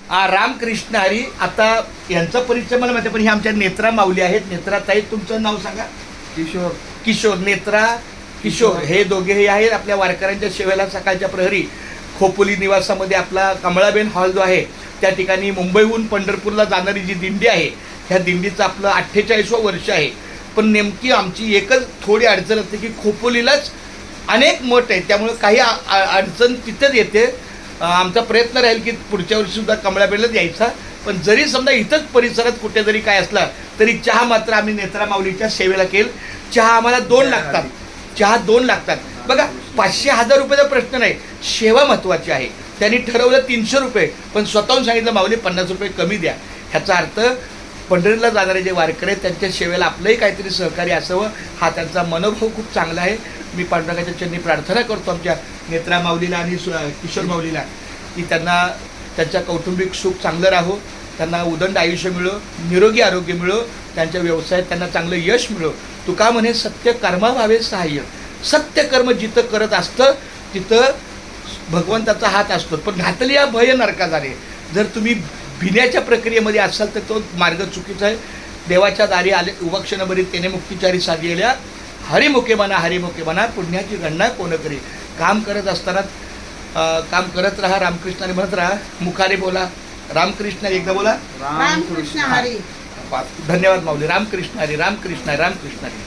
रामकृष्ण हरी. आता यांचा परिचय मला माहिती, पण ही आमच्या नेत्रा माऊली आहेत. नेत्रा ताई, तुमचं नाव सांगा. किशोर. किशोर. नेत्रा किशोर हे दोघेही आहेत आपल्या वारकऱ्यांच्या सेवेला. सकाळच्या प्रहरी खोपोली निवासामध्ये आपला कमळाबेन हॉल जो आहे त्या ठिकाणी मुंबईहून पंढरपूरला जाणारी जी दिंडी आहे, ह्या दिंडीचं आपलं 48वं वर्ष आहे. पण नेमकी आमची एकच थोडी अडचण असते की खोपोलीलाच अनेक मठ आहेत, त्यामुळे काही अडचण तिथेच येते. आमचा प्रयत्न राहील की पुढच्या वर्षीसुद्धा कमळाबेनलाच यायचा. पण जरी समजा इथंच परिसरात कुठे जरी काय असला तरी चहा मात्र आम्ही नेत्रा माऊलीच्या सेवेला केलं. चहा आम्हाला 2 लागतात. चहा 2 लागतात. बघा, 500-1000 रुपयाचा प्रश्न नाही, सेवा महत्त्वाची आहे. त्यांनी ठरवलं 300 रुपये, पण स्वतःहून सांगितलं माऊली 50 रुपये कमी द्या. ह्याचा अर्थ पंढरीला जाणारे जे वारकरी आहेत त्यांच्या सेवेला आपलंही काहीतरी सहकार्य असावं, हा त्यांचा मनोभाव खूप चांगला आहे. मी पांडुरंगाच्या चरणी प्रार्थना करतो आमच्या नेत्रा माऊलीला आणि किशोर माऊलीला की त्यांना त्यांच्या कौटुंबिक सुख चांगलं राहो, त्यांना उदंड आयुष्य मिळो, निरोगी आरोग्य मिळो, त्यांच्या व्यवसायात त्यांना चांगलं यश मिळो. तुका म्हणे सत्य कर्मा व्हावे सहाय्य. सत्य कर्म जिथं करत असतं तिथं भगवंताचा हात असतो. पण घातली या भय नरका झाले. जर तुम्ही भिण्याच्या प्रक्रियेमध्ये असाल तर तो मार्ग चुकीचा आहे. देवाच्या दारी आले उभक्षण बरी तेने मुक्तिचारी साधलेल्या हरिमुखे म्हणा पुण्याची गणना कोण करी. काम करत असताना काम करत राहा, रामकृष्णाने म्हणत राहा, मुखाने बोला रामकृष्ण. एकदा बोला रामकृष्ण हरी. धन्यवाद माऊली. रामकृष्ण हरी. रामकृष्ण हरी. रामकृष्ण हरी.